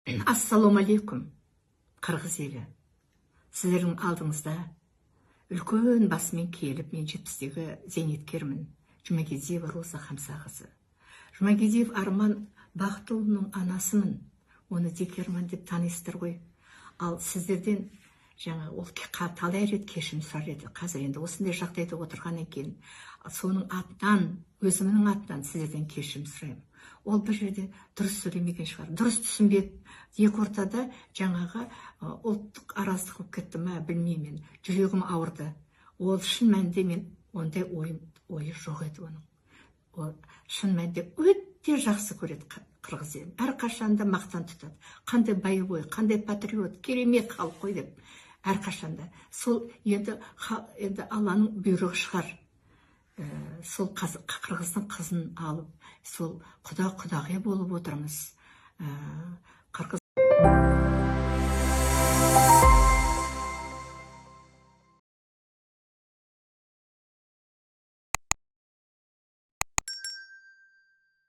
Ассалаумалейкум, қырғыз елі. Сіздердің алдыңызда үлкен басымен келіп, мен 70-тегі зейнеткермін. Жұмагедиева Роза Хамсақызы. Жұмагедиев Арман Бақтылының анасымын. Оны Декерман деп танисыздар ғой. Ал сіздерден жаңа ол талай рет кешірім сұрар еді. Қазір енді осындай жағдайда отырғаннан кейін соның атынан, өзімнің атынан сіздерден кешірім сұраймын. Ол бір жерде дұрыс сөйлемеген шығар, дұрыс түсінбеді. Екі ортада жаңағы ұлттық араздық болып кетті ме, білмеймін. Жүрегім ауырды. Ол шын мәнінде мен ондай ойы жоқ еді оның. Ол шын мәнінде өте жақсы көреді қырғыз елін. Әрқашанда мақтан тұтады. Қандай боевой, қандай патриот, керемет халық қой деп. Әрқашанда. Сол енді Алланың бұйрығы шығар. Сол қырғыздың қызын алып, сол құдағи болып отырмыз.